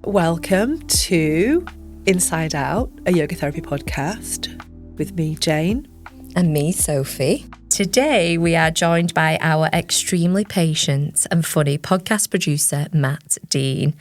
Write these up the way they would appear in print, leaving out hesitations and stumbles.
Welcome to Inside Out, a yoga therapy podcast with me, Jane. And me, Sophie. Today we are joined by our extremely patient and funny podcast producer, Matt Dean.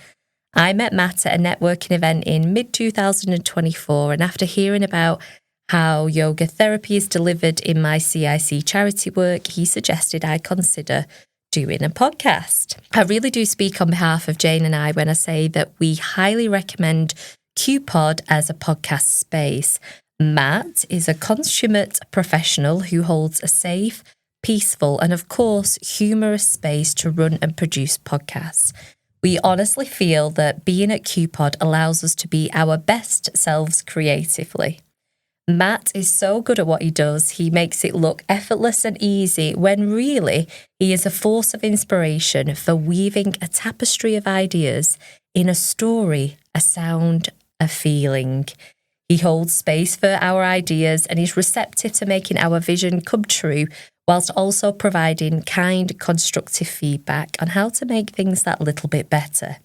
I met Matt at a networking event in mid-2024, and after hearing about how yoga therapy is delivered in my CIC charity work, he suggested I consider doing a podcast. I really do speak on behalf of Jane and I when I say that we highly recommend Kupod as a podcast space. Matt is a consummate professional who holds a safe, peaceful, and of course, humorous space to run and produce podcasts. We honestly feel that being at Kupod allows us to be our best selves creatively. Matt is so good at what he does, he makes it look effortless and easy when really he is a force of inspiration for weaving a tapestry of ideas in a story, a sound, a feeling. He holds space for our ideas and is receptive to making our vision come true, whilst also providing kind, constructive feedback on how to make things that little bit better.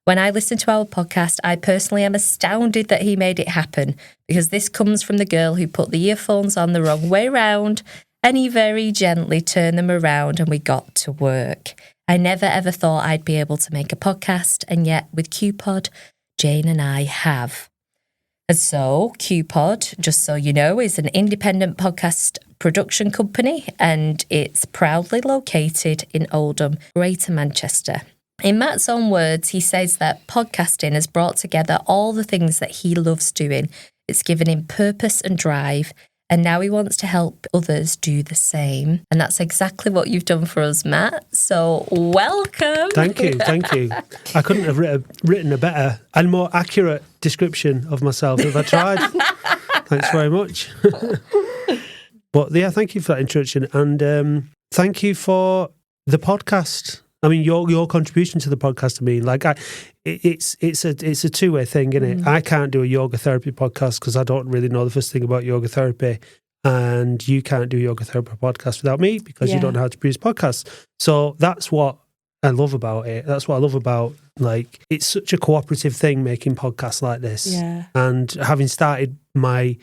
When I listen to our podcast, I personally am astounded that he made it happen, because this comes from the girl who put the earphones on the wrong way round, and he very gently turned them around and we got to work. I never ever thought I'd be able to make a podcast, and yet with Kupod, Jane and I have. And so Kupod, just so you know, is an independent podcast production company, and it's proudly located in Oldham, Greater Manchester. In Matt's own words, he says that podcasting has brought together all the things that he loves doing. It's given him purpose and drive, and now he wants to help others do the same. And that's exactly what you've done for us, Matt. So welcome. Thank you. I couldn't have written a better and more accurate description of myself if I tried. Thanks very much. But yeah, thank you for that introduction, and thank you for the podcast. I mean, your contribution to the podcast to me, like it's a two-way thing, isn't it? I can't do a yoga therapy podcast because I don't really know the first thing about yoga therapy, and you can't do a yoga therapy podcast without me because you don't know how to produce podcasts. So that's what I love about it. That's what I love about, like, it's such a cooperative thing making podcasts like this. Yeah. And having started my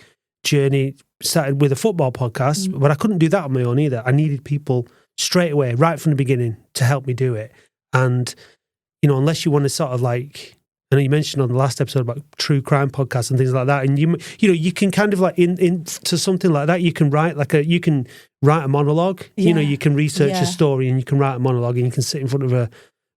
journey, started with a football podcast, but I couldn't do that on my own either. I needed people straight away, right from the beginning, to help me do it. And, you know, unless you want to sort of like, I know you mentioned on the last episode about true crime podcasts and things like that, and you know, you can kind of like into something like that, you can write a monologue. You know, you can research a story and you can write a monologue and you can sit in front of a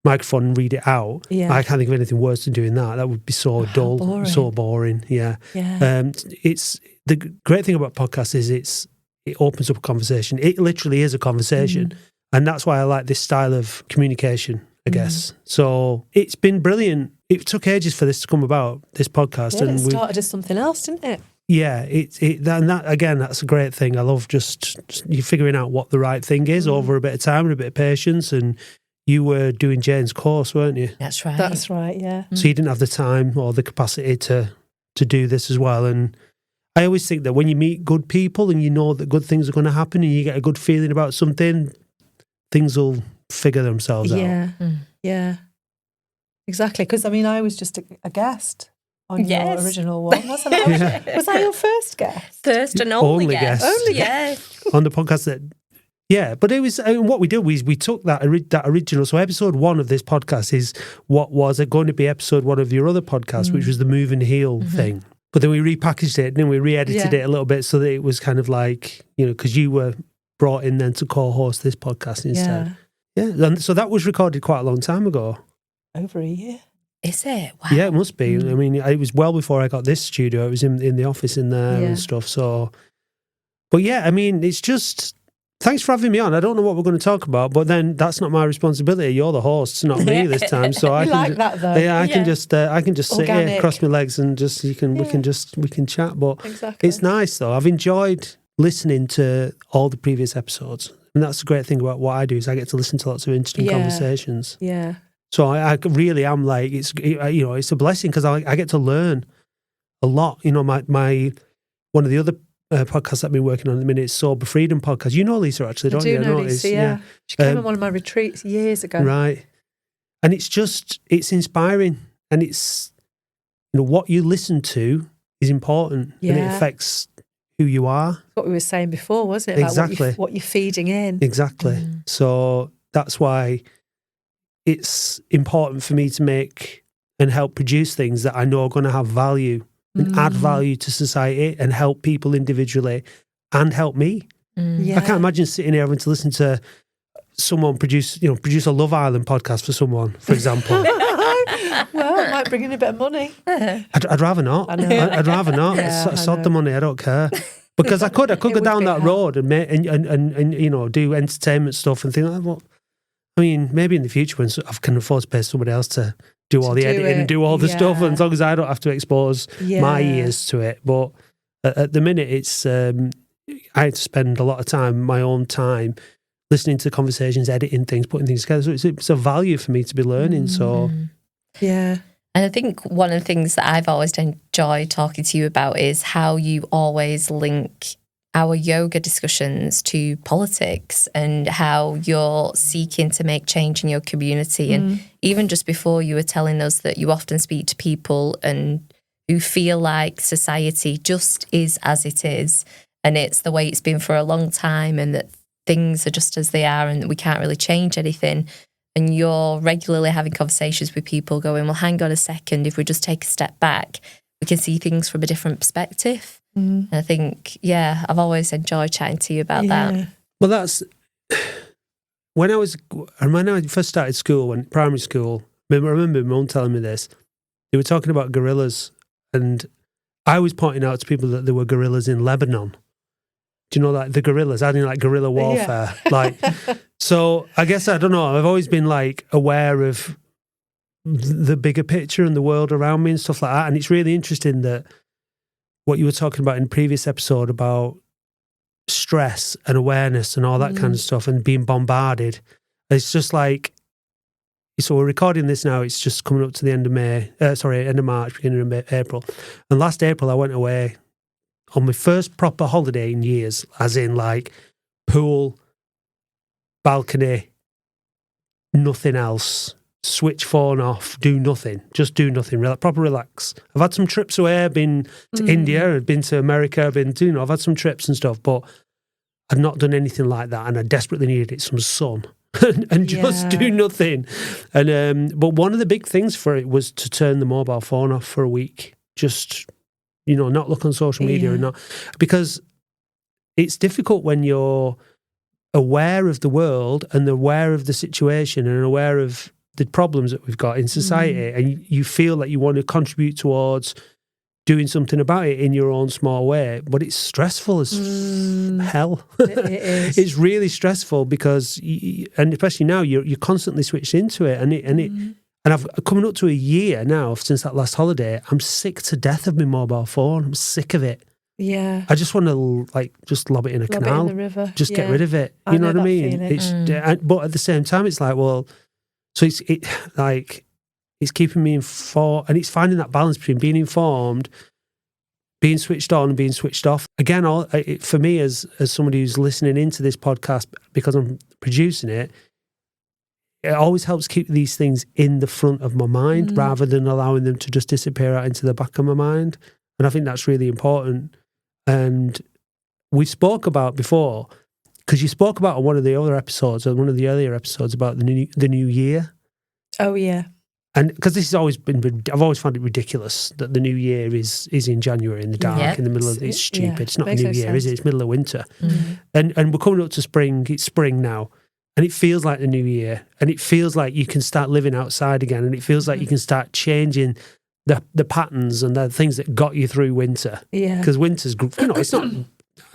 microphone and read it out. I can't think of anything worse than doing that. That would be so dull, so boring. It's the great thing about podcasts is it opens up a conversation. It literally is a conversation. And that's why I like this style of communication, I guess. So it's been brilliant. It took ages for this to come about, this podcast. Yeah, and it started as something else, didn't it? Yeah, that again, that's a great thing. I love just you figuring out what the right thing is over a bit of time and a bit of patience. And you were doing Jane's course, weren't you? That's right. That's right, yeah. So you didn't have the time or the capacity to do this as well. And I always think that when you meet good people and you know that good things are going to happen and you get a good feeling about something, things will figure themselves out. Yeah. Exactly. Because, I mean, I was just a guest on your original one, wasn't I? Was I your first guest? First and only guest. Only guest. On the podcast that... Yeah, but it was what we did was we took that original. So episode 1 of this podcast is what was going to be episode 1 of your other podcast, which was the move and heal thing. But then we repackaged it and then we re-edited it a little bit so that it was kind of like, you know, because you were brought in then to co-host this podcast instead. Yeah, and so that was recorded quite a long time ago. Over a year. Is it? Wow. Yeah, it must be. I mean, it was well before I got this studio. It was in the office in there and stuff. So, but yeah, I mean, it's just... Thanks for having me on. I don't know what we're going to talk about, but then that's not my responsibility. You're the host, not me this time. So I can like that though. Yeah, I can just sit here, cross my legs, and just we can chat. But it's nice though. I've enjoyed listening to all the previous episodes, and that's the great thing about what I do is I get to listen to lots of interesting conversations. Yeah. So I really am like it's a blessing because I get to learn a lot. You know, my one of the other podcast I've been working on at the minute is Sober Freedom podcast. You know Lisa, actually, don't you? I do know Lisa, yeah. She came on one of my retreats years ago. Right. And it's inspiring. And it's, what you listen to is important, and it affects who you are. What we were saying before, wasn't it? Exactly. Like what you're feeding in. Exactly. So that's why it's important for me to make and help produce things that I know are going to have value and add value to society and help people individually and help me. I can't imagine sitting here having to listen to someone produce a Love Island podcast for someone, for example. Well, it might bring in a bit of money. I'd rather not. I know. I'd rather not. Sod the money. I don't care. Because I could go down that road and do entertainment stuff and things like that. Well, I mean, maybe in the future when I can afford to pay somebody else to do all the editing and do all the stuff, and as long as I don't have to expose my ears to it. But at the minute, it's I had to spend a lot of time, my own time, listening to conversations, editing things, putting things together. So it's a value for me to be learning. So yeah. And I think one of the things that I've always enjoyed talking to you about is how you always link our yoga discussions to politics and how you're seeking to make change in your community. And even just before, you were telling us that you often speak to people and who feel like society just is as it is, and it's the way it's been for a long time, and that things are just as they are and that we can't really change anything. And you're regularly having conversations with people going, well, hang on a second, if we just take a step back, we can see things from a different perspective. And I think, I've always enjoyed chatting to you about that. Well, that's when I first started school, primary school, I remember my mum telling me this. They were talking about guerrillas, and I was pointing out to people that there were guerrillas in Lebanon. Do you know, like the guerrillas? I didn't like guerrilla warfare. Like, so I guess, I don't know, I've always been like aware of the bigger picture and the world around me and stuff like that. And it's really interesting that what you were talking about in the previous episode about stress and awareness and all that kind of stuff and being bombarded. It's just like, so we're recording this now, it's just coming up to the end of end of March, beginning of April. And last April I went away on my first proper holiday in years, as in like pool, balcony, nothing else, switch phone off, do nothing, proper relax. I've had some trips away, I've been to India, I've been to America, I've had some trips and stuff, but I'd not done anything like that, and I desperately needed some sun and just do nothing. And but one of the big things for it was to turn the mobile phone off for a week, just not look on social media and not, because it's difficult when you're aware of the world and aware of the situation and aware of the problems that we've got in society, and you feel like you want to contribute towards doing something about it in your own small way, but it's stressful as hell. It is. It's really stressful because, and especially now, you're constantly switched into it, and I've coming up to a year now since that last holiday. I'm sick to death of my mobile phone. I'm sick of it. Yeah. I just want to just lob it in a canal. It in the river. Just get rid of it. You know what I mean? Feeling. But at the same time, it's like, well, so it's keeping me informed, and it's finding that balance between being informed, being switched on, and being switched off. Again, for me as somebody who's listening into this podcast, because I'm producing it, it always helps keep these things in the front of my mind rather than allowing them to just disappear out into the back of my mind. And I think that's really important. And we spoke about before, because you spoke about on one of the other episodes, or one of the earlier episodes, about the new year. Oh yeah. And because this has always been, I've always found it ridiculous that the new year is in January, in the dark, in the middle of, it's stupid. It's not new year, is it? It's middle of winter. And we're coming up to spring. It's spring now. And it feels like the new year. And it feels like you can start living outside again. And it feels like you can start changing the patterns and the things that got you through winter. Yeah. Because winter's, it's not,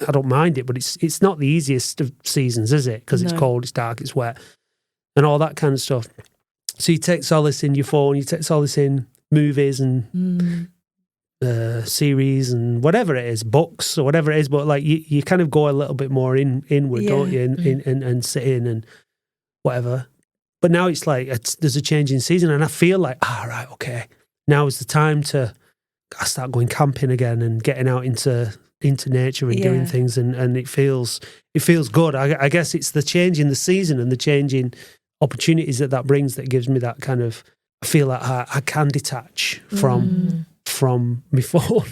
I don't mind it, but it's not the easiest of seasons, is it? Because it's cold, it's dark, it's wet, and all that kind of stuff. So you take solace in your phone, you take solace in movies and series and whatever it is, books or whatever it is, but like you kind of go a little bit more inward, don't you, and sit in and whatever. But now it's like there's a change in season, and I feel like, right, okay, now is the time to start going camping again and getting out into nature and doing things, and it feels good. I guess it's the change in the season and the change in opportunities that brings that gives me that kind of feel like I can detach from my phone.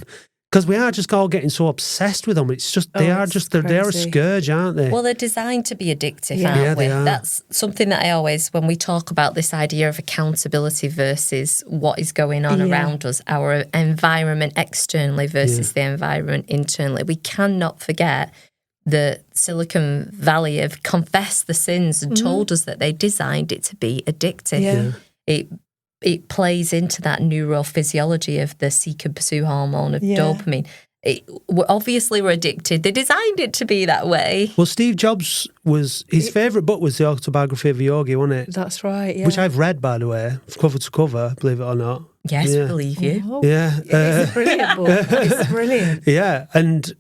Because we are just all getting so obsessed with them. It's just they're a scourge, aren't they? Well, they're designed to be addictive, aren't we? That's something that I always, when we talk about this idea of accountability versus what is going on around us, our environment externally versus the environment internally, we cannot forget that Silicon Valley have confessed the sins and told us that they designed it to be addictive. It plays into that neurophysiology of the seek and pursue hormone of dopamine. Obviously, we're addicted. They designed it to be that way. Well, Steve Jobs his favourite book was The Autobiography of a Yogi, wasn't it? That's right, yeah. Which I've read, by the way, cover to cover, believe it or not. Yes, believe you. Oh, yeah. It's a brilliant book. It's brilliant. Yeah, and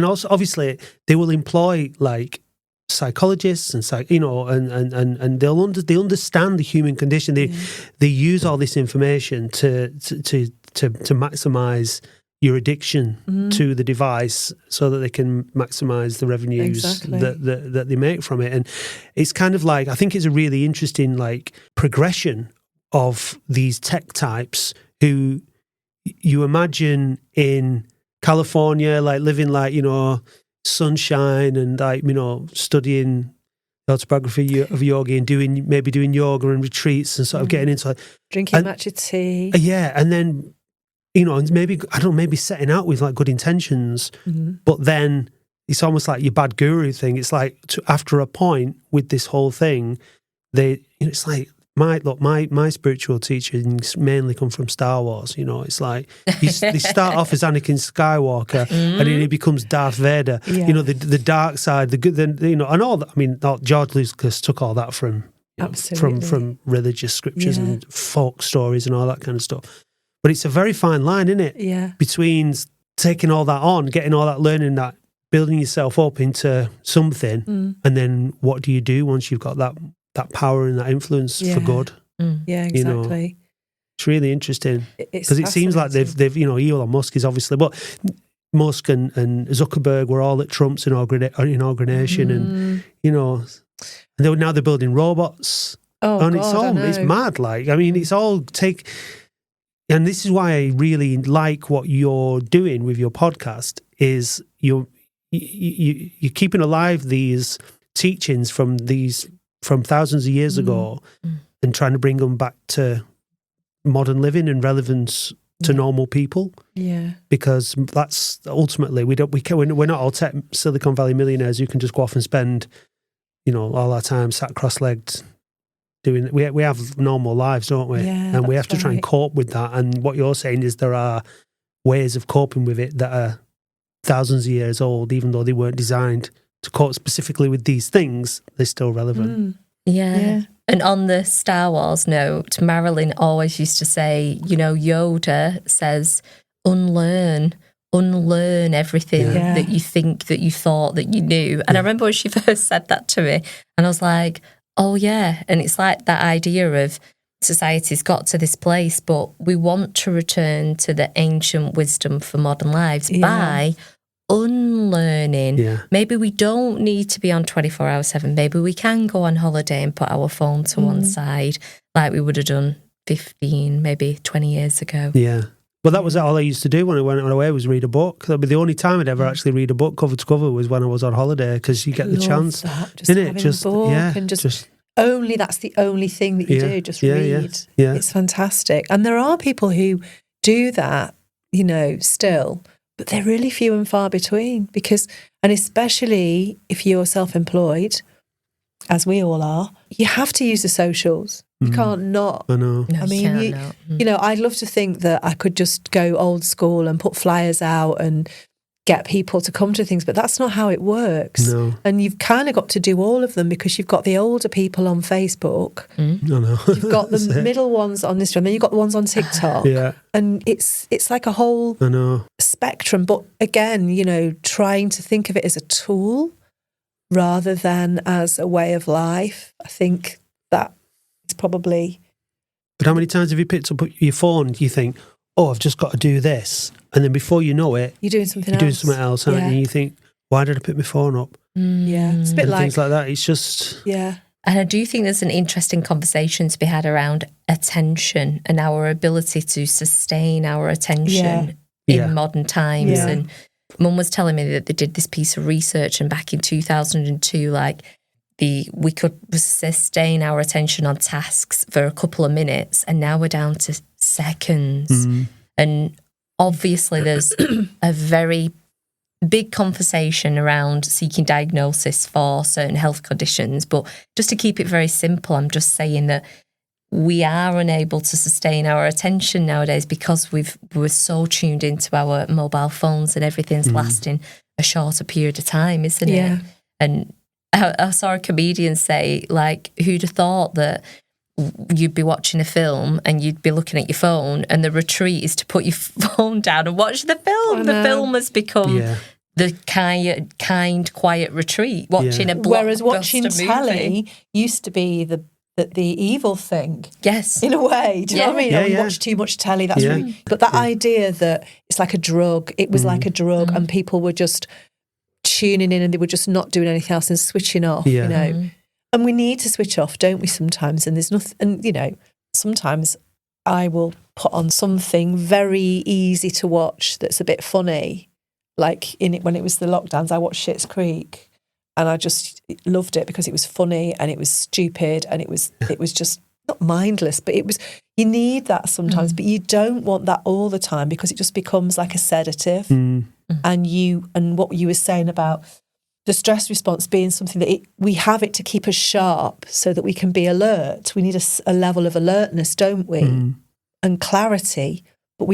also, obviously, they will employ, like, psychologists and and they understand the human condition. They use all this information to maximize your addiction to the device so that they can maximize the revenues that they make from it. And it's kind of like, I think it's a really interesting like progression of these tech types who you imagine in California, like living like, sunshine and like, studying the autobiography of yogi and doing yoga and retreats and sort of getting into like drinking matcha tea. Yeah. And then, and maybe setting out with like good intentions, but then it's almost like your bad guru thing. It's like after a point with this whole thing, it's like, my spiritual teachings mainly come from Star Wars. It's like they start off as Anakin Skywalker, and then he becomes Darth Vader. Yeah. The dark side, the good, and all that. I mean, George Lucas took all that from from religious scriptures and folk stories and all that kind of stuff. But it's a very fine line, isn't it? Yeah. Between taking all that on, getting all that learning, that building yourself up into something, and then what do you do once you've got that power and that influence for good? Yeah, exactly. It's really interesting because it seems like they've Elon Musk is obviously, but Musk and Zuckerberg were all at Trump's inauguration, and now they're building robots. It's mad. Like, I mean, it's all and this is why I really like what you're doing with your podcast. Is you're keeping alive these teachings from thousands of years ago and trying to bring them back to modern living and relevance to normal people. Yeah. Because that's ultimately, we're not all Silicon Valley millionaires who can just go off and spend, all our time sat cross-legged doing, we have normal lives, don't we? Yeah, and we have to try and cope with that. And what you're saying is there are ways of coping with it that are thousands of years old, even though they weren't designed to cope specifically with these things, they're still relevant. Yeah. And on the Star Wars note, Marilyn always used to say, Yoda says, unlearn everything that you think, that you thought, that you knew. And I remember when she first said that to me, and I was like, oh yeah. And it's like that idea of society's got to this place, but we want to return to the ancient wisdom for modern lives by unlearning. Maybe we don't need to be on 24/7. Maybe we can go on holiday and put our phone to one side like we would have done 15, maybe 20 years ago. Yeah. Well, that was all I used to do when I went away, was read a book. That'd be the only time I'd ever actually read a book cover to cover, was when I was on holiday, because you get the chance. Just having a book and just that's the only thing that you do, just read. Yeah. It's fantastic. And there are people who do that, still, but they're really few and far between, and especially if you're self-employed, as we all are, you have to use the socials. You can't not. I know. No, I mean, I'd love to think that I could just go old school and put flyers out and get people to come to things, but that's not how it works. No. And you've kind of got to do all of them, because you've got the older people on Facebook. No. You've got the middle ones on Instagram, then you've got the ones on TikTok. And it's like a whole spectrum. But again, trying to think of it as a tool rather than as a way of life. I think that it's probably... But how many times have you picked up your phone, you think, oh, I've just got to do this, and then before you know it, you're doing something else. And you think, why did I pick my phone up? Yeah, it's a bit and like... things like that. It's just... Yeah. And I do think there's an interesting conversation to be had around attention and our ability to sustain our attention in modern times. Yeah. And Mum was telling me that they did this piece of research, and back in 2002, like we could sustain our attention on tasks for a couple of minutes, and now we're down to seconds. And obviously there's a very big conversation around seeking diagnosis for certain health conditions, but just to keep it very simple, I'm just saying that we are unable to sustain our attention nowadays because we're so tuned into our mobile phones, and everything's lasting a shorter period of time, isn't it? And I saw a comedian say, like, who'd have thought that you'd be watching a film and you'd be looking at your phone, and the retreat is to put your phone down and watch the film. The film has become the kind, quiet retreat, watching a blockbuster Whereas watching movie. telly used to be the evil thing. Yes. In a way. Do you know what I mean? You watch too much telly, that's really... But that idea that it's like a drug, it was like a drug, and people were just tuning in and they were just not doing anything else and switching off, you know. And we need to switch off, don't we, sometimes? And there's nothing, and, you know, sometimes I will put on something very easy to watch that's a bit funny. Like when it was the lockdowns, I watched Schitt's Creek, and I just loved it because it was funny and it was stupid and it was just not mindless, but you need that sometimes, but you don't want that all the time because it just becomes like a sedative. And what you were saying about the stress response being something that we have it to keep us sharp so that we can be alert. We need a level of alertness, don't we? And clarity, but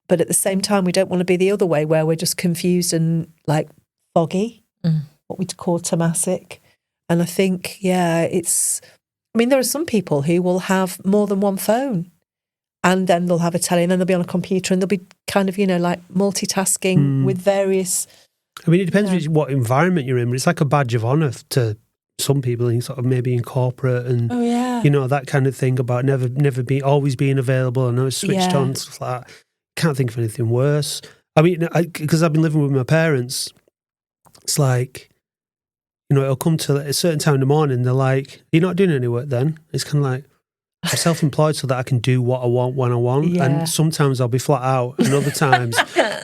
but at the same time, we don't want to be the other way where we're just confused and like foggy, what we'd call tamasic. And I think, there are some people who will have more than one phone, and then they'll have a telly, and then they'll be on a computer, and they'll be kind of, like multitasking with various... I mean, it depends what environment you're in, but it's like a badge of honour to some people, in sort of maybe in corporate and, that kind of thing about always being available and always switched on, stuff like that. Can't think of anything worse. I mean, because I've been living with my parents, it's like, it'll come to a certain time in the morning, they're like, you're not doing any work then? It's kind of like, I'm self-employed so that I can do what I want when I want. Yeah. And sometimes I'll be flat out, and other times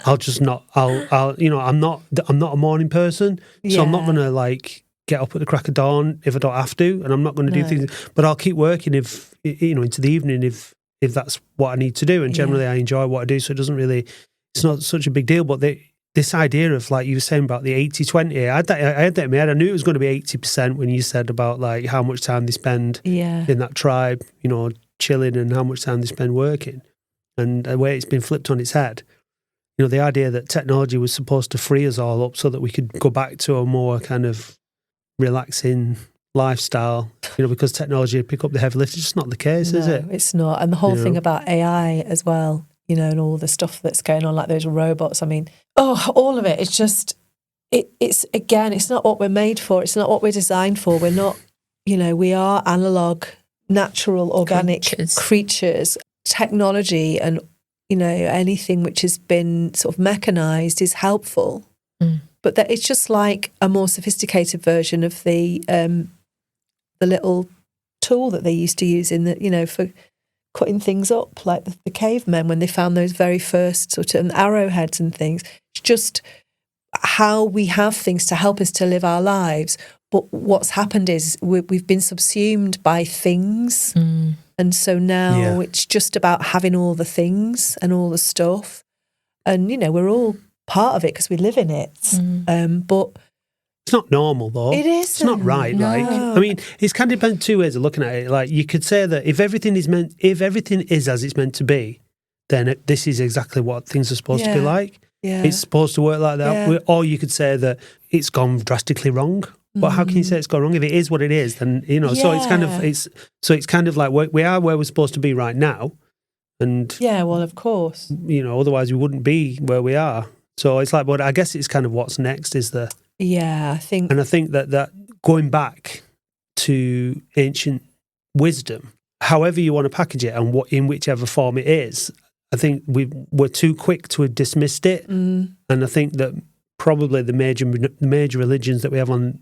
I'll just not. I'm not a morning person, so I'm not going to like get up at the crack of dawn if I don't have to, and I'm not going to do things. But I'll keep working if into the evening if that's what I need to do. And generally, I enjoy what I do, so it's not such a big deal. But this idea of, like you were saying about the 80-20, I had that in my head. I knew it was going to be 80% when you said about like how much time they spend in that tribe, chilling, and how much time they spend working. And the way it's been flipped on its head, the idea that technology was supposed to free us all up so that we could go back to a more kind of relaxing lifestyle, because technology would pick up the heavy lift. It's just not the case, is it? It's not. And the whole thing about AI as well, and all the stuff that's going on, like those robots. I mean, all of it. It's just, it's not what we're made for. It's not what we're designed for. We're not, we are analog, natural, organic creatures. Technology and, anything which has been sort of mechanized is helpful. But that it's just like a more sophisticated version of the little tool that they used to use in the, for cutting things up, like the cavemen when they found those very first sort of arrowheads and things. It's just how we have things to help us to live our lives. But what's happened is we've been subsumed by things. And so now it's just about having all the things and all the stuff. And, we're all part of it because we live in it. But it's not normal, though. It is. It's not right. No. Like, I mean, it's kind of depends two ways of looking at it. Like, you could say that if everything is as it's meant to be, then this is exactly what things are supposed to be like. Yeah. It's supposed to work like that. Yeah. Or you could say that it's gone drastically wrong. But how can you say it's gone wrong? If it is what it is, then So it's kind of like we are where we're supposed to be right now, and well, of course, otherwise we wouldn't be where we are. So it's like, but I guess it's kind of what's next is the I think that going back to ancient wisdom, however you want to package it, and in whichever form it is, I think we're too quick to have dismissed it, and I think that probably the major religions that we have on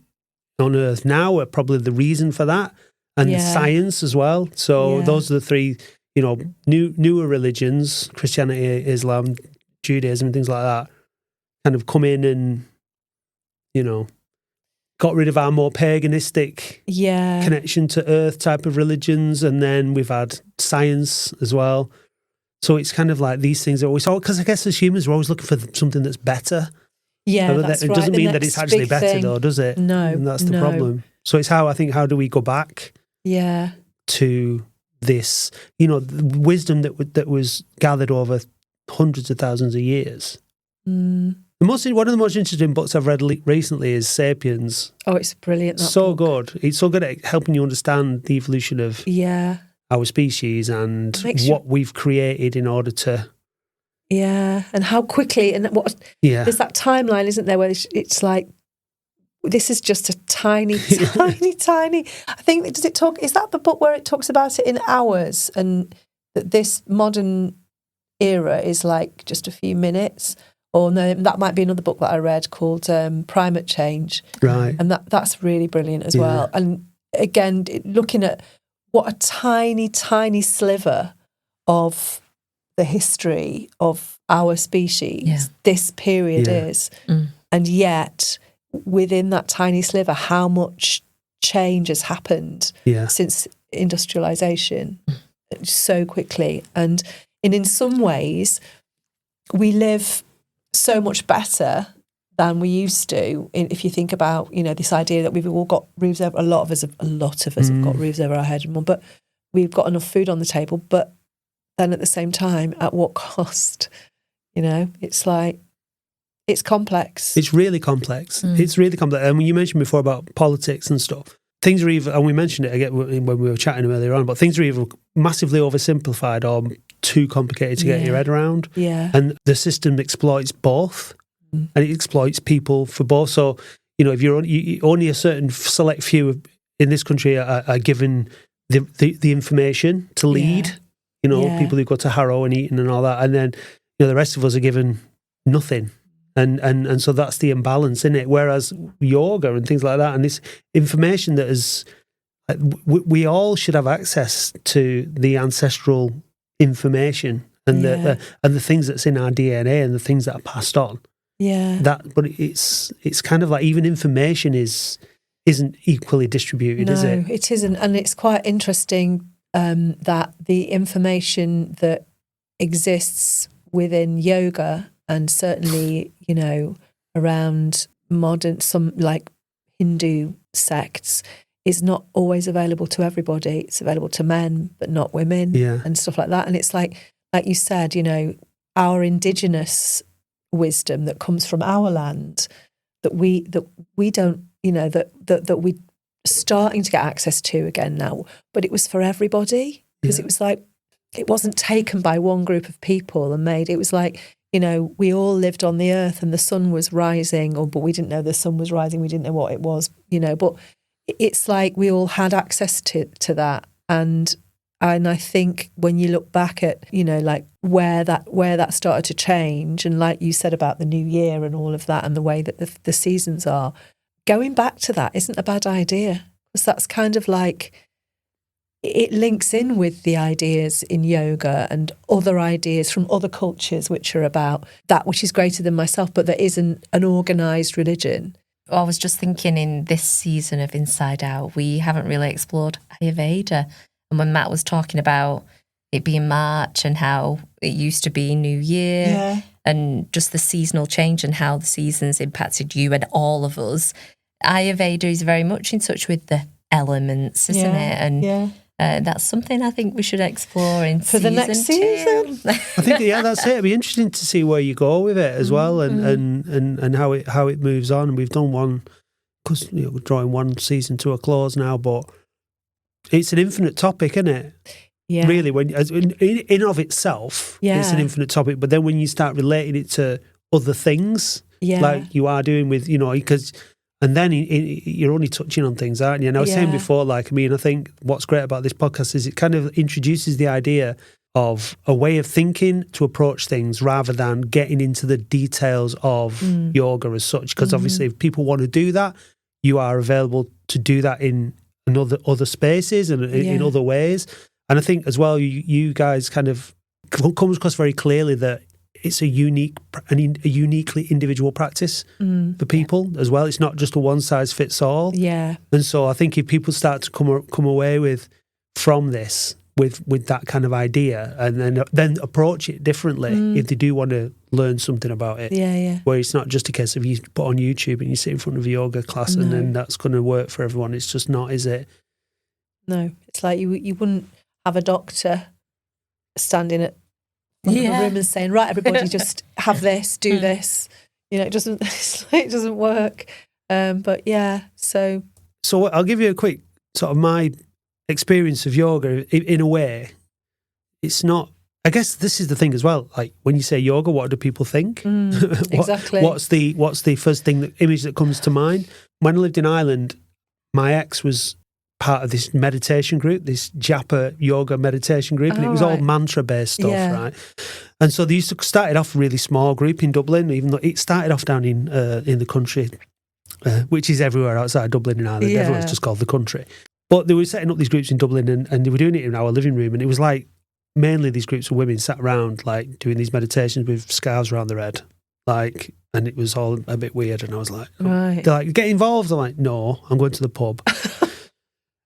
on earth now are probably the reason for that, and science as well. So those are the three, newer religions, Christianity, Islam, Judaism, things like that, kind of come in and, got rid of our more paganistic connection to earth type of religions, and then we've had science as well. So it's kind of like these things are always, because I guess as humans we're always looking for something that's better. Yeah, that's it right. doesn't mean that it's actually better though, does it? No, and that's the problem. So it's how do we go back to this, the wisdom that was gathered over hundreds of thousands of years. One of the most interesting books I've read recently is *Sapiens*. Oh, it's brilliant. So good. It's so good at helping you understand the evolution of our species and what we've created in order to... Yeah, and how quickly, and what... There's that timeline, isn't there, where it's like, this is just a tiny, tiny... I think, is that the book where it talks about it in hours, and that this modern era is like just a few minutes? Or no, that might be another book that I read called Primate Change. Right. And that's really brilliant as well. And again, looking at what a tiny, tiny sliver of the history of our species this period is. And yet, within that tiny sliver, how much change has happened since industrialization so quickly. And in some ways, we live so much better than we used to. If you think about, this idea that we've all got roofs over, a lot of us have got roofs over our head, but we've got enough food on the table. But then at the same time, at what cost? It's like, it's complex. It's really complex. It's really complex. And when you mentioned before about politics and stuff, things are either, and we mentioned it again when we were chatting earlier on, but things are either massively oversimplified or too complicated to get your head around. Yeah. And the system exploits both, and it exploits people for both. So, if you're only a certain select few in this country are given the information to lead, people who go to Harrow and Eton and all that, and then the rest of us are given nothing. And so that's the imbalance in it. Whereas yoga and things like that, and this information that is, we all should have access to the ancestral information and the things that's in our DNA and the things that are passed on. Yeah. But it's kind of like even information isn't equally distributed, is it? No, it isn't, and it's quite interesting that the information that exists within yoga, and certainly, around some like Hindu sects, is not always available to everybody. It's available to men, but not women, and stuff like that. And it's like you said, our indigenous wisdom that comes from our land, that we don't, that we're starting to get access to again now. But it was for everybody, because it was like, it wasn't taken by one group of people and made. It was like, we all lived on the earth and the sun was rising, but we didn't know the sun was rising. We didn't know what it was, but it's like we all had access to that. And I think when you look back at, like where that started to change, and like you said about the new year and all of that, and the way that the seasons are, going back to that isn't a bad idea, because that's kind of like, it links in with the ideas in yoga and other ideas from other cultures, which are about that which is greater than myself, but there isn't an organised religion. I was just thinking, in this season of Inside Out, we haven't really explored Ayurveda. And when Matt was talking about it being March and how it used to be New Year, and just the seasonal change and how the seasons impacted you and all of us, Ayurveda is very much in touch with the elements, isn't it? And that's something I think we should explore for the next season. I think that's it. It'd be interesting to see where you go with it as well, and how it moves on. And we've done one, because we're drawing one season to a close now, but it's an infinite topic, isn't it? Yeah. Really, when in of itself, it's an infinite topic. But then when you start relating it to other things, like you are doing with, because. And then you're only touching on things, aren't you? And I was saying before, I think what's great about this podcast is it kind of introduces the idea of a way of thinking to approach things rather than getting into the details of yoga as such. Because obviously if people want to do that, you are available to do that in other spaces and in other ways. And I think as well, you guys kind of comes across very clearly that it's a uniquely individual practice for people as well. It's not just a one size fits all. Yeah. And so I think if people start to come away from this with that kind of idea, and then approach it differently if they do want to learn something about it. Yeah. Where it's not just a case of you put on YouTube and you sit in front of a yoga class and then that's going to work for everyone. It's just not, is it? No, it's like you wouldn't have a doctor standing at the room and saying, right, everybody just have this, do this. You know, it doesn't work. But yeah, so I'll give you a quick sort of my experience of yoga in a way. It's not, I guess this is the thing as well, like when you say yoga, what do people think? Exactly. What's the first image that comes to mind? When I lived in Ireland, my ex was part of this meditation group, this Japa yoga meditation group, and it was all mantra-based stuff, right? And so they used to started off a really small group in Dublin, even though it started off down in the country, which is everywhere outside Dublin in Ireland. Yeah. Everyone's just called the country. But they were setting up these groups in Dublin and they were doing it in our living room, and it was like mainly these groups of women sat around like doing these meditations with scarves around their head, like, and it was all a bit weird. And I was like, they're like, get involved. I'm like, no, I'm going to the pub.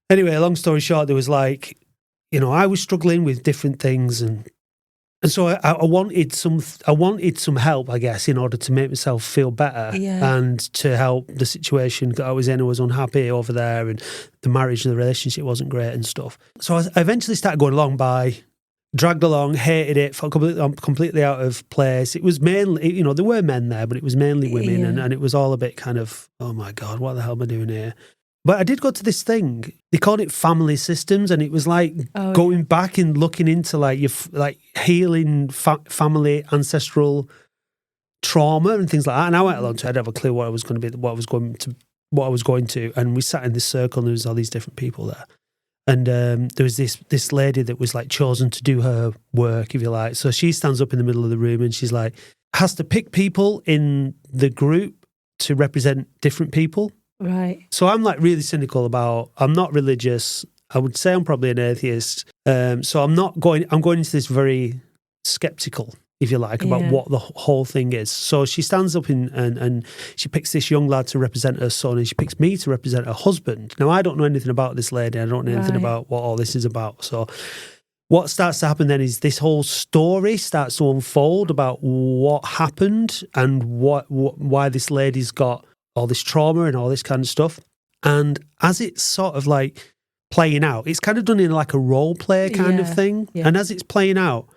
Anyway, long story short, there was like, you know, I was struggling with different things, and so I wanted some help, I guess, in order to make myself feel better and to help the situation that I was in. I was unhappy over there, and the marriage and the relationship wasn't great and stuff. So I eventually started going along dragged along, hated it, felt completely out of place. It was mainly, you know, there were men there, but it was mainly women, and it was all a bit kind of, oh my God, what the hell am I doing here? But I did go to this thing. They called it family systems, and it was like going back and looking into like your healing family ancestral trauma and things like that. And I went along to it. I didn't have a clue what I was going to, and we sat in this circle, and there was all these different people there. And there was this lady that was like chosen to do her work, if you like. So she stands up in the middle of the room, and she's like has to pick people in the group to represent different people. Right. So I'm like really cynical I'm not religious. I would say I'm probably an atheist. So I'm going into this very skeptical, if you like, about what the whole thing is. So she stands up and she picks this young lad to represent her son, and she picks me to represent her husband. Now, I don't know anything about this lady. I don't know anything about what all this is about. So what starts to happen then is this whole story starts to unfold about what happened and why this lady's got all this trauma and all this kind of stuff. And as it's sort of like playing out, it's kind of done in like a role play kind of thing. Yeah. And as it's playing out,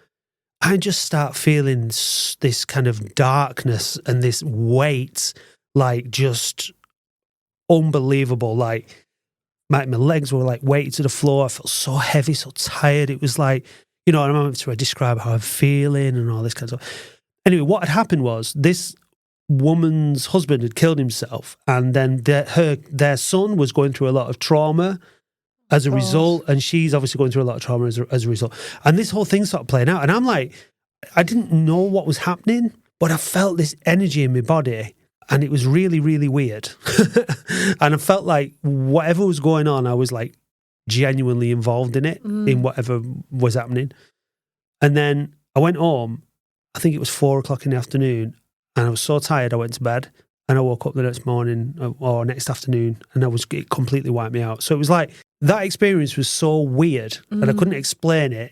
I just start feeling this kind of darkness and this weight, like just unbelievable. Like my legs were like weighted to the floor. I felt so heavy, so tired. It was like, you know, I'm having to describe how I'm feeling and all this kind of stuff. Anyway, what had happened was this woman's husband had killed himself, and then their son was going through a lot of trauma as a result, and she's obviously going through a lot of trauma as a result. And this whole thing started playing out, and I'm like, I didn't know what was happening, but I felt this energy in my body, and it was really, really weird. And I felt like whatever was going on, I was like genuinely involved in it, in whatever was happening. And then I went home, I think it was 4:00 in the afternoon, and I was so tired, I went to bed, and I woke up the next morning or next afternoon, and it completely wiped me out. So it was like, that experience was so weird, and I couldn't explain it.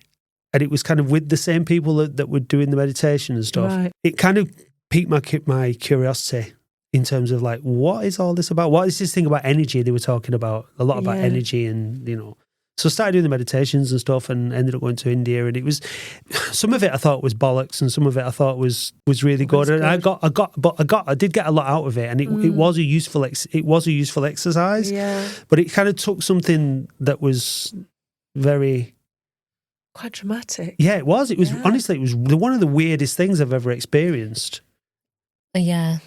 And it was kind of with the same people that were doing the meditation and stuff. Right. It kind of piqued my curiosity in terms of like, what is all this about? What is this thing about energy they were talking about? A lot about energy and, you know. So I started doing the meditations and stuff, and ended up going to India, and it was, some of it I thought was bollocks, and some of it I thought was really good. And I did get a lot out of it, and it was a useful exercise. Yeah. But it kind of took something that was very quite dramatic. Yeah, it was. It was honestly, it was one of the weirdest things I've ever experienced. Yeah.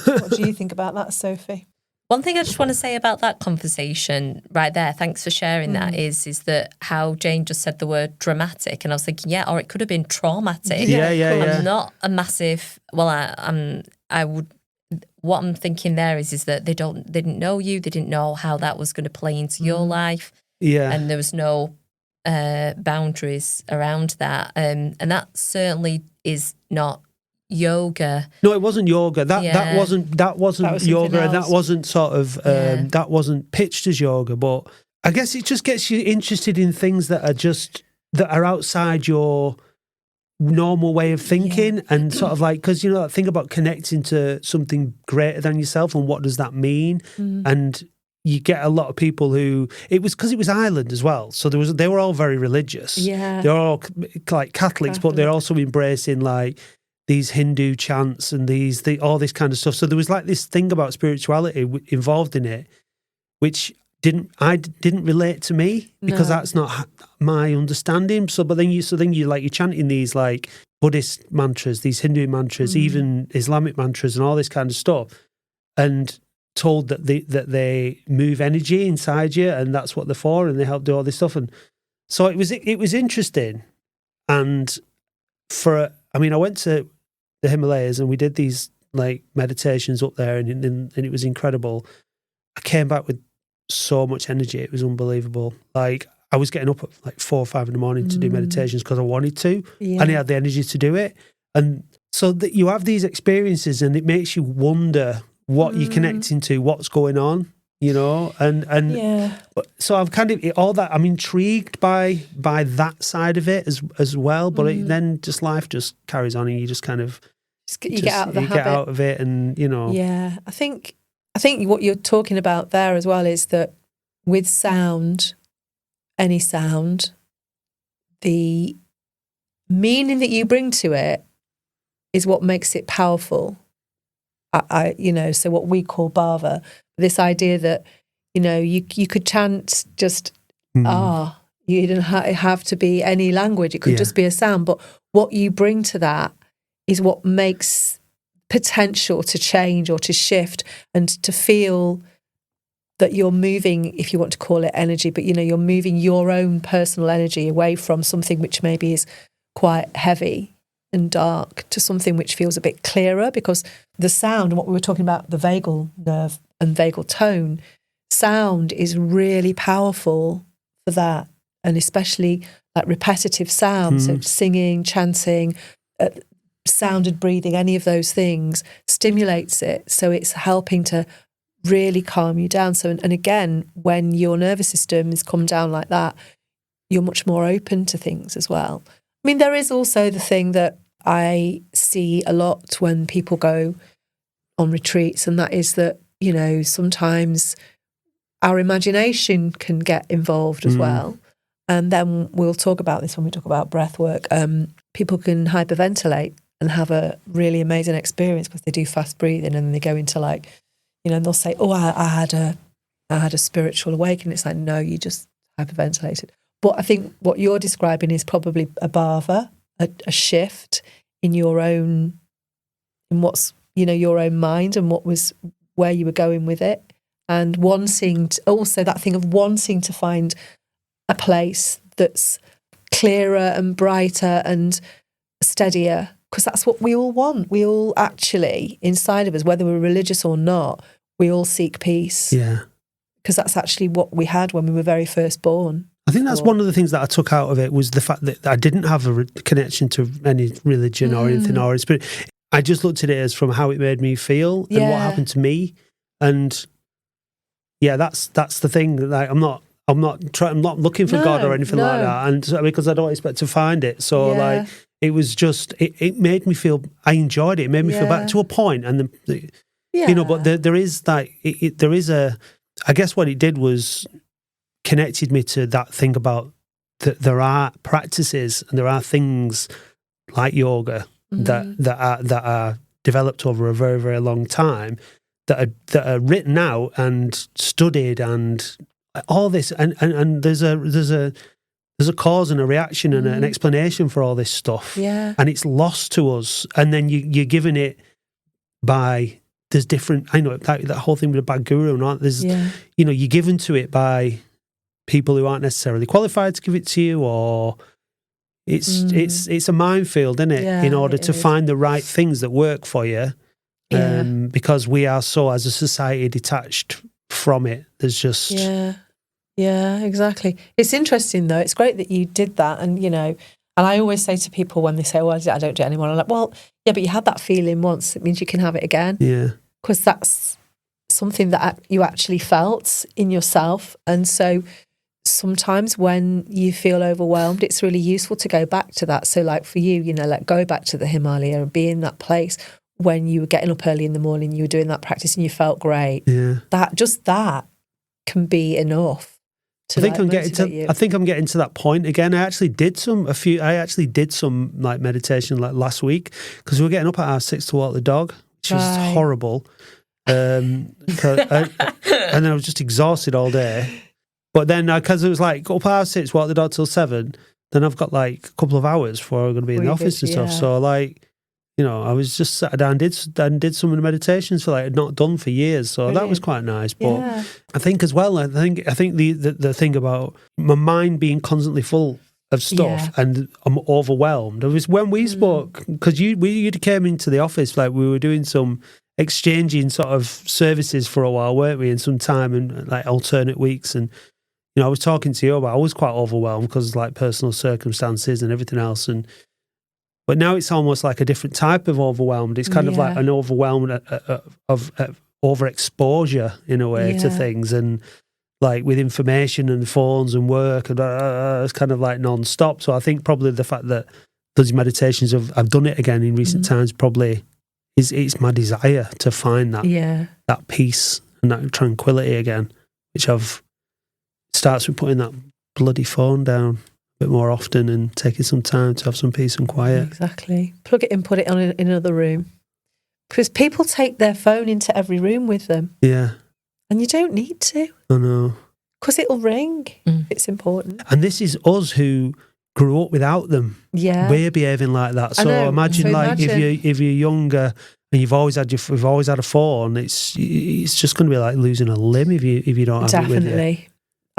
What do you think about that, Sophie? One thing I just want to say about that conversation right there, thanks for sharing that, is that how Jane just said the word dramatic, and I was thinking, or it could have been traumatic. Yeah. I'm not a massive, I would what I'm thinking there is that they didn't know you, they didn't know how that was going to play into your life. Yeah. And there was no boundaries around that. And that certainly is not yoga. No, it wasn't yoga. That wasn't yoga, and that wasn't sort of that wasn't pitched as yoga. But I guess it just gets you interested in things that are outside your normal way of thinking, and sort of like, because that thing about connecting to something greater than yourself, and what does that mean? And you get a lot of people who, it was because it was Ireland as well, so they were all very religious. Yeah, they were all like Catholics, but they're also embracing like these Hindu chants and all this kind of stuff. So there was like this thing about spirituality involved in it, which didn't relate to me, because that's not my understanding. So, but then you're chanting these like Buddhist mantras, these Hindu mantras, even Islamic mantras, and all this kind of stuff, and told that they move energy inside you, and that's what they're for, and they help do all this stuff. And so it was interesting. And I went to the Himalayas, and we did these like meditations up there, and it was incredible. I came back with so much energy. It was unbelievable. Like, I was getting up at like 4 or 5 in the morning to do meditations because I wanted to, and I had the energy to do it. And so that you have these experiences, and it makes you wonder what you're connecting to, what's going on, and so I've kind of all that. I'm intrigued by that side of it as well, but then just life just carries on, and you just kind of get out of the habit. Get out of it, and Yeah, I think what you're talking about there as well is that with sound, any sound, the meaning that you bring to it is what makes it powerful. So what we call bhava, this idea that, you could chant just, you didn't have to be any language. It could just be a sound. But what you bring to that is what makes potential to change or to shift, and to feel that you're moving, if you want to call it energy, but you're moving your own personal energy away from something which maybe is quite heavy and dark to something which feels a bit clearer, because the sound, and what we were talking about, the vagal nerve and vagal tone, sound is really powerful for that, and especially like repetitive sounds, so singing, chanting, sounded breathing, any of those things stimulates it. So it's helping to really calm you down. So, and again, when your nervous system is calmed down like that, you're much more open to things as well. I mean, there is also the thing that I see a lot when people go on retreats, and that is that, sometimes our imagination can get involved as well. And then we'll talk about this when we talk about breath work. People can hyperventilate and have a really amazing experience because they do fast breathing, and they go into like, and they'll say, "Oh, I had a spiritual awakening." It's like, no, you just hyperventilated. But I think what you're describing is probably a bhava, a shift in your own, in what's, your own mind, and where you were going with it, and wanting to, also that thing of wanting to find a place that's clearer and brighter and steadier, because that's what we all want. We all actually, inside of us, whether we're religious or not, we all seek peace. Yeah. Because that's actually what we had when we were very first born. I think that's one of the things that I took out of it, was the fact that I didn't have a connection to any religion or anything or spirit. I just looked at it as from how it made me feel and what happened to me. And that's the thing that I'm not looking for God or anything like that, and because I don't expect to find it. So like, it was just it made me feel, I enjoyed it. It made me feel back to a point, and but there is like there is a, I guess what it did was connected me to that thing about that there are practices and there are things like yoga that are developed over a very, very long time, that are written out and studied and all this, and there's a cause and a reaction and an explanation for all this stuff, and it's lost to us, and then you're given it by, there's different, I know that whole thing with a bad guru and all, there's you're given to it by people who aren't necessarily qualified to give it to you, or it's a minefield, isn't it? In order to find the right things that work for you, because we are so, as a society, detached from it. There's just... Yeah, exactly. It's interesting, though. It's great that you did that. And, and I always say to people when they say, well, I don't do it anymore, I'm like, well, yeah, but you had that feeling once. It means you can have it again. Yeah. Because that's something that you actually felt in yourself. And so sometimes when you feel overwhelmed, it's really useful to go back to that. So like for you, go back to the Himalaya and be in that place when you were getting up early in the morning, you were doing that practice and you felt great. Yeah. That can be enough. I think I'm getting to that point again. I actually did some like meditation like last week because we were getting up at 6:30 to walk the dog, which was horrible. And then I was just exhausted all day. But then because it was like up at 6:30, walk the dog till 7, then I've got like a couple of hours before I'm going to be in the office and stuff. So like, I was just sat down and did some of the meditations for like I'd not done for years. So that was quite nice. But I think as well, I think the thing about my mind being constantly full of stuff and I'm overwhelmed. It was when we spoke, because you came into the office, like we were doing some exchanging sort of services for a while, weren't we? In some time and like alternate weeks. And, I was talking to you about, I was quite overwhelmed because like personal circumstances and everything else. But now it's almost like a different type of overwhelmed. It's kind of like an overwhelm of overexposure in a way to things, and like with information and phones and work, and it's kind of like non-stop. So I think probably the fact that those meditations I've done it again in recent times probably it's my desire to find that peace and that tranquility again, which starts with putting that bloody phone down a bit more often and taking some time to have some peace and quiet. Exactly. Plug it in, put it on in another room. Because people take their phone into every room with them. Yeah. And you don't need to. I know. Because it'll ring. It's important. And this is us who grew up without them. Yeah. We're behaving like that. So imagine if you're younger and we've always had a phone, it's just going to be like losing a limb if you don't have it with you. Definitely.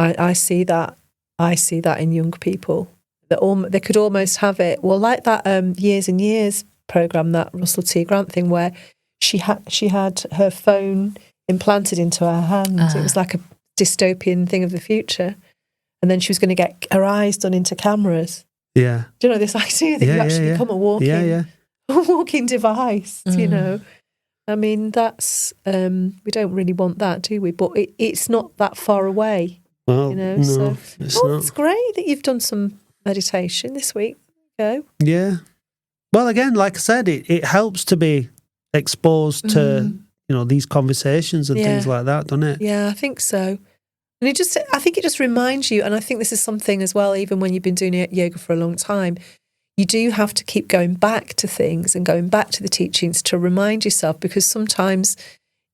I see that. I see that in young people. They could almost have it. Well, like that Years and Years program, that Russell T. Grant thing, where she had her phone implanted into her hand. It was like a dystopian thing of the future. And then she was going to get her eyes done into cameras. Yeah. Do you know this idea that you actually become a walking device, I mean, that's, we don't really want that, do we? But it's not that far away. Well, no, so it's not. It's great that you've done some meditation this week. Go. Yeah. Well, again, like I said, it helps to be exposed to, these conversations and things like that, doesn't it? Yeah, I think so. And I think it just reminds you, and I think this is something as well, even when you've been doing yoga for a long time, you do have to keep going back to things and going back to the teachings to remind yourself, because sometimes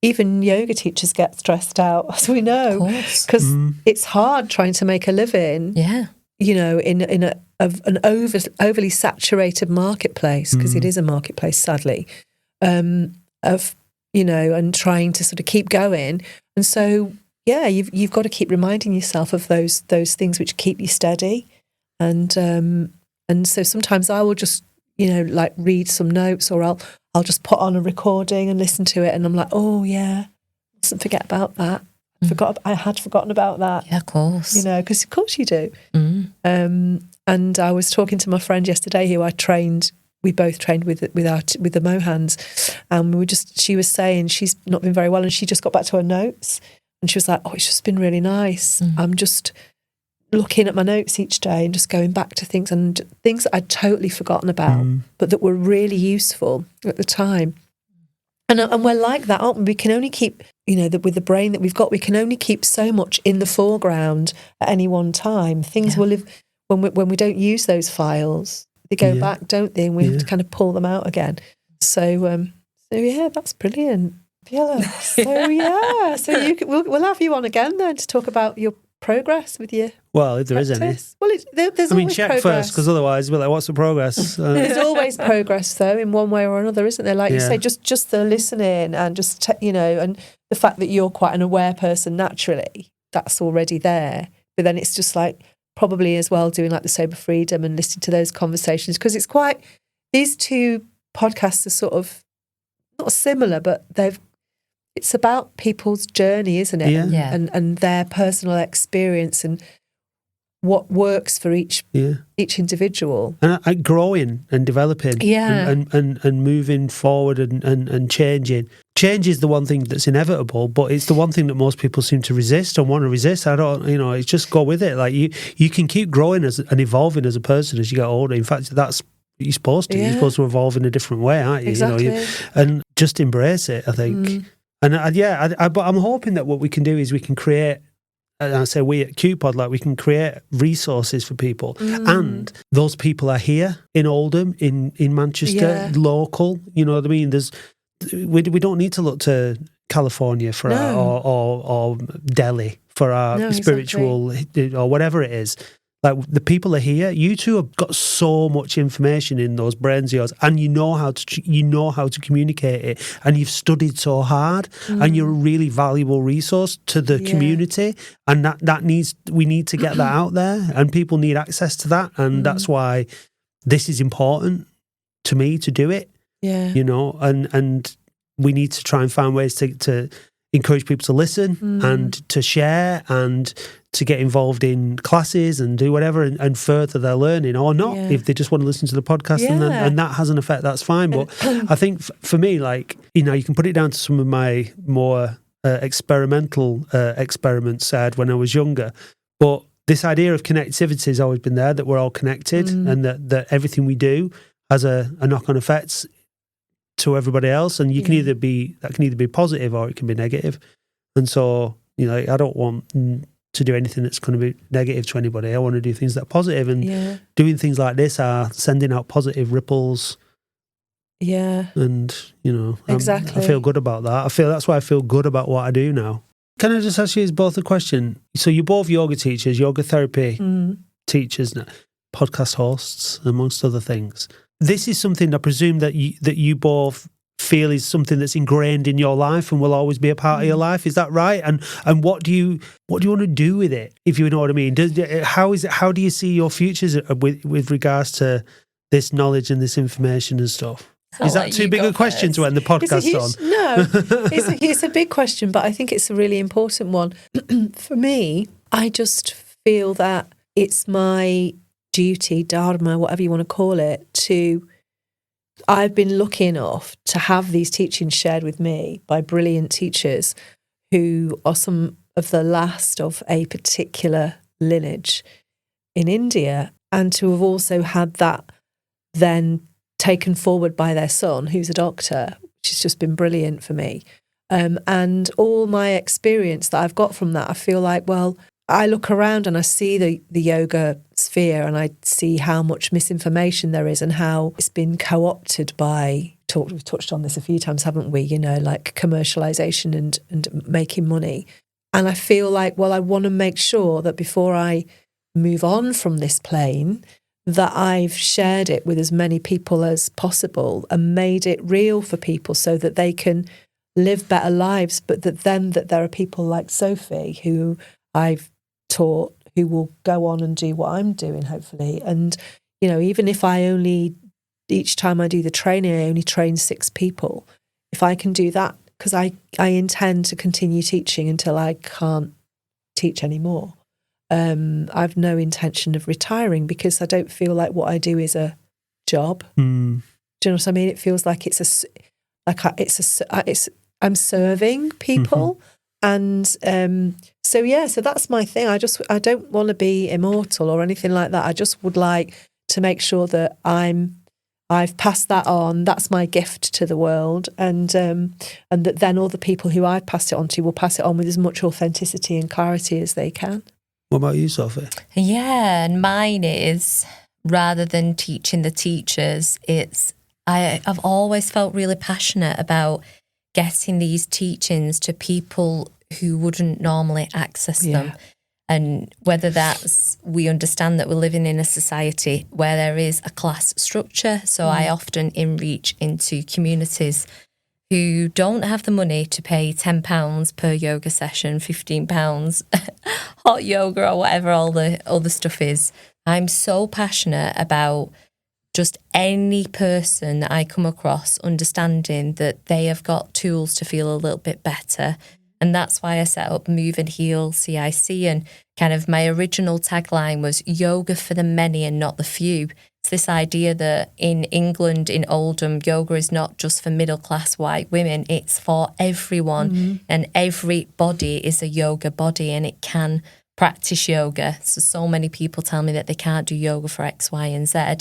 even yoga teachers get stressed out, as we know, because it's hard trying to make a living. Yeah, in an overly saturated marketplace, because it is a marketplace, sadly, and trying to sort of keep going. And so, you've got to keep reminding yourself of those things which keep you steady. And so sometimes I will just like read some notes, or I'll just put on a recording and listen to it, and I'm like, oh yeah, mustn't forget about that. I had forgotten about that. Yeah, of course. Because of course you do. And I was talking to my friend yesterday who we both trained with the Mohans, and she was saying she's not been very well, and she just got back to her notes, and she was like, oh, it's just been really nice. I'm just looking at my notes each day and just going back to things that I'd totally forgotten about, but that were really useful at the time. And we're like that, aren't we? We can only keep, with the brain that we've got, we can only keep so much in the foreground at any one time. Things will live when we don't use those files. They go back, don't they? And we have to kind of pull them out again. So that's brilliant. Yeah. So we'll have you on again then to talk about your progress with your Well, if there is any. Well, there's always check progress. First, because otherwise we're like, what's the progress? There's always progress, though, in one way or another, isn't there? Like you say, just the listening and just, and the fact that you're quite an aware person naturally, that's already there. But then it's just like probably as well doing like the Sober Freedom and listening to those conversations, because it's quite, these two podcasts are sort of not similar, but it's about people's journey, isn't it? Yeah. And their personal experience and what works for each individual. And growing and developing and moving forward and changing. Change is the one thing that's inevitable, but it's the one thing that most people seem to resist and want to resist. It's just go with it. Like you can keep growing and evolving as a person as you get older. In fact, that's what you're supposed to. You're supposed to evolve in a different way, aren't you? Exactly. And just embrace it, I think. But I'm hoping that what we can do is we can create, and I say we at Kupod, like we can create resources for people. And those people are here in Oldham, in Manchester, local. You know what I mean? We don't need to look to California for or Delhi for our spiritual or whatever it is. Like the people are here. You two have got so much information in those brains of yours, and you know how to communicate it, and you've studied so hard, and you're a really valuable resource to the community, and we need to get that out there, and people need access to that, and that's why this is important to me to do it. Yeah, and we need to try and find ways to encourage people to listen and to share and to get involved in classes and do whatever and further their learning or not if they just want to listen to the podcast and that has an effect, that's fine. But I think for me, like, you can put it down to some of my more experimental experiments I had when I was younger. But this idea of connectivity has always been there, that we're all connected and that everything we do has a knock-on effect to everybody else, and that can either be positive or it can be negative. And so, I don't want to do anything that's going to be negative to anybody. I want to do things that are positive, and doing things like this are sending out positive ripples. Yeah. And, exactly. I feel good about that. That's why I feel good about what I do now. Can I just ask you both a question? So you're both yoga teachers, yoga therapy teachers, podcast hosts, amongst other things. This is something I presume that you both feel is something that's ingrained in your life and will always be a part of your life. Is that right? And what do you want to do with it, if you know what I mean? How do you see your futures with regards to this knowledge and this information and stuff? Is that too big a question to end the podcast on? No, it's a big question, but I think it's a really important one. For me, I just feel that it's my duty, dharma, whatever you want to call it, I've been lucky enough to have these teachings shared with me by brilliant teachers who are some of the last of a particular lineage in India, and to have also had that then taken forward by their son, who's a doctor, which has just been brilliant for me. And all my experience that I've got from that, I feel like, well, I look around and I see the yoga sphere, and I see how much misinformation there is and how it's been co-opted by, we've touched on this a few times, haven't we? Like commercialization and making money. And I feel like, well, I want to make sure that before I move on from this plane, that I've shared it with as many people as possible and made it real for people so that they can live better lives, but that there are people like Sophie who I've taught who will go on and do what I'm doing, hopefully. And, even if each time I do the training, I only train 6 people. If I can do that, because I intend to continue teaching until I can't teach anymore. I've no intention of retiring because I don't feel like what I do is a job. Do you know what I mean? It feels like I'm serving people. And so that's my thing. I don't want to be immortal or anything like that. I just would like to make sure that I've passed that on. That's my gift to the world, and that then all the people who I've passed it on to will pass it on with as much authenticity and clarity as they can. What about you, Sophie? Yeah, and mine is, rather than teaching the teachers, I've always felt really passionate about getting these teachings to people who wouldn't normally access them. And whether that's, we understand that we're living in a society where there is a class structure. So I often reach into communities who don't have the money to pay £10 per yoga session, £15 hot yoga or whatever all the other stuff is. I'm so passionate about just any person that I come across understanding that they have got tools to feel a little bit better. And that's why I set up Move and Heal CIC, and kind of my original tagline was yoga for the many and not the few. It's this idea that in England, in Oldham, yoga is not just for middle-class white women, it's for everyone. And every body is a yoga body, and it can practice yoga. So many people tell me that they can't do yoga for X, Y, and Z.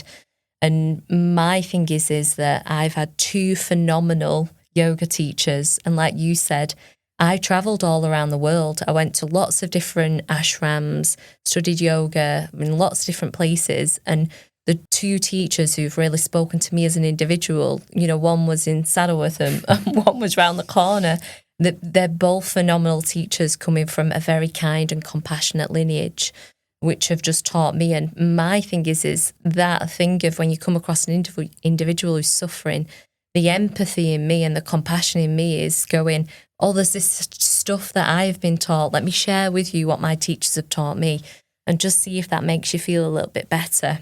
And my thing is that I've had 2 phenomenal yoga teachers. And like you said, I travelled all around the world. I went to lots of different ashrams, studied yoga in lots of different places. And the 2 teachers who've really spoken to me as an individual, you know, one was in Saddleworth and one was round the corner. They're both phenomenal teachers coming from a very kind and compassionate lineage, which have just taught me. And my thing is that thing of when you come across an individual who's suffering, the empathy in me and the compassion in me is going, oh, there's this stuff that I've been taught. Let me share with you what my teachers have taught me and just see if that makes you feel a little bit better.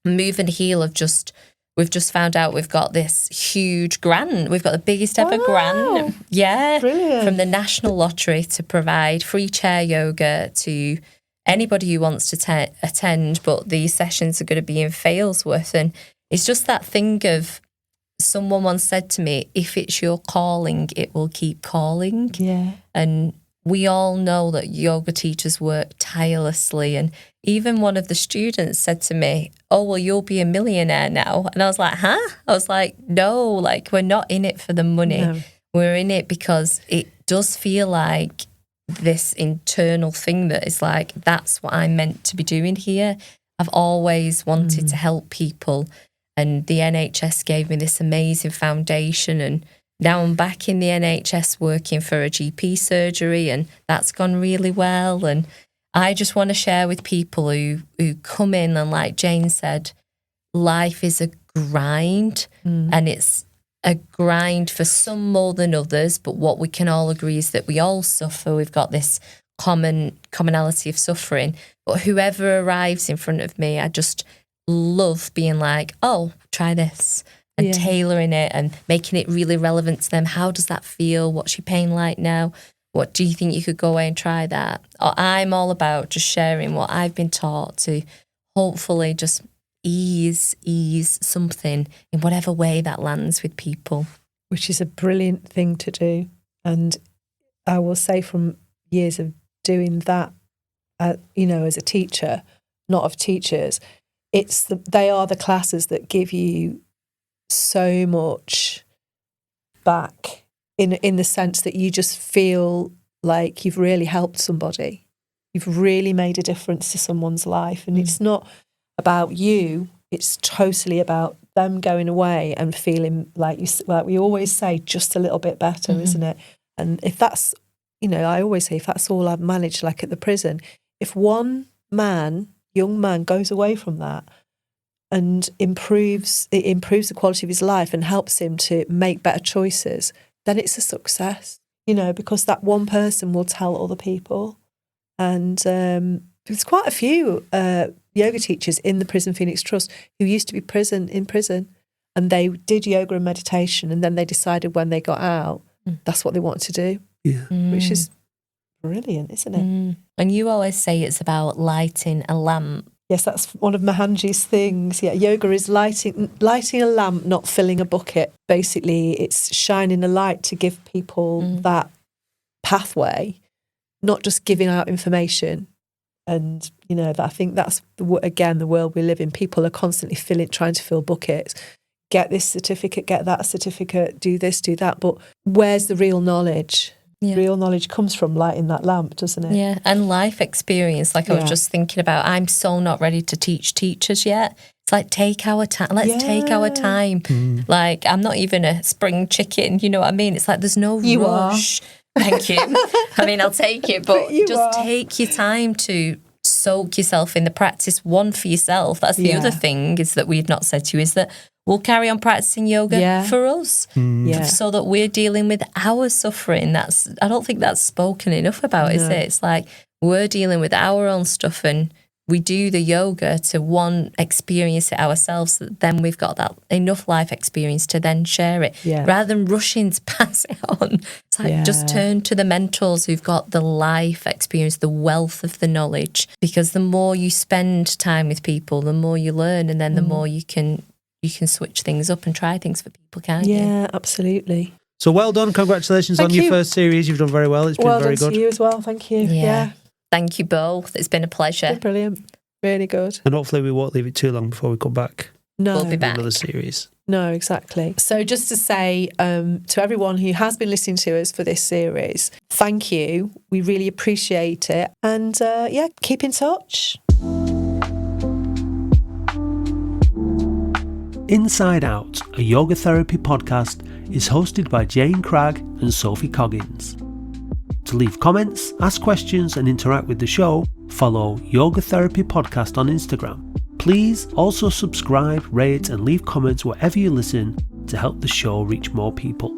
Move and Heal we've just found out we've got this huge grant. We've got the biggest ever grant. Yeah. Brilliant. From the National Lottery to provide free chair yoga to anybody who wants to attend, but these sessions are going to be in Failsworth. And it's just that thing of, someone once said to me, if it's your calling, it will keep calling. Yeah. And we all know that yoga teachers work tirelessly. And even one of the students said to me, oh, well, you'll be a millionaire now. And I was like, huh? I was like, no, like, we're not in it for the money. No. We're in it because it does feel like this internal thing that is like, that's what I'm meant to be doing here. I've always wanted to help people. And the NHS gave me this amazing foundation. And now I'm back in the NHS working for a GP surgery, and that's gone really well. And I just want to share with people who come in, and like Jane said, life is a grind, and it's a grind for some more than others. But what we can all agree is that we all suffer. We've got this commonality of suffering. But whoever arrives in front of me, I just love being like, oh, try this, and tailoring it and making it really relevant to them. How does that feel? What's your pain like now? What do you think you could go away and try that? Or I'm all about just sharing what I've been taught to hopefully just ease something in whatever way that lands with people. Which is a brilliant thing to do. And I will say from years of doing that, as a teacher, not of teachers, they are the classes that give you so much back in the sense that you just feel like you've really helped somebody. You've really made a difference to someone's life. And it's not about you. It's totally about them going away and feeling like we always say, just a little bit better, isn't it? And if that's, I always say, if that's all I've managed, like at the prison, if one young man goes away from that and improves the quality of his life and helps him to make better choices, then it's a success, because that one person will tell other people. And there's quite a few yoga teachers in the Prison Phoenix Trust who used to be in prison, and they did yoga and meditation, and then they decided when they got out, that's what they wanted to do, which is brilliant, isn't it? And you always say it's about lighting a lamp. Yes, that's one of Mahanji's things. Yeah, yoga is lighting a lamp, not filling a bucket. Basically, it's shining a light to give people that pathway, not just giving out information. And, I think that's, again, the world we live in. People are constantly trying to fill buckets. Get this certificate, get that certificate, do this, do that. But where's the real knowledge? Yeah. Real knowledge comes from lighting that lamp, doesn't it? Yeah, and life experience. Like I was just thinking about, I'm so not ready to teach teachers yet. It's like, take our time. Let's take our time. Like, I'm not even a spring chicken, you know what I mean? It's like, there's no rush. Thank you. I mean, I'll take it, but just take your time to soak yourself in the practice. One, for yourself. That's the other thing is that we've not said to you, is that we'll carry on practicing yoga for us, so that we're dealing with our suffering. I don't think that's spoken enough about, is it? It's like we're dealing with our own stuff, and we do the yoga to experience it ourselves, so that then we've got that enough life experience to then share it, rather than rushing to pass it on. It's like just turn to the mentors who've got the life experience, the wealth of the knowledge, because the more you spend time with people, the more you learn, and then the more you can switch things up and try things for people, can't you? Yeah, absolutely. So well done. Congratulations on your first series. You've done very well. It's been very good. Well done to you as well. Thank you. Yeah. Thank you both. It's been a pleasure. Been brilliant. Really good. And hopefully we won't leave it too long before we come back. No. We'll be back. Another series. No, exactly. So just to say to everyone who has been listening to us for this series, thank you. We really appreciate it. And keep in touch. Inside Out, a yoga therapy podcast, is hosted by Jane Cragg and Sophie Coggins. To leave comments, ask questions and interact with the show, follow Yoga Therapy Podcast on Instagram. Please also subscribe, rate and leave comments wherever you listen to help the show reach more people.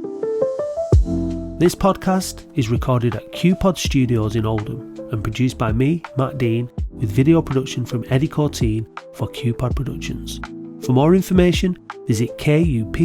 This podcast is recorded at Kupod Studios in Oldham and produced by me, Matt Dean, with video production from Eddie Corteen for Kupod Productions. For more information, visit kupod.co.uk.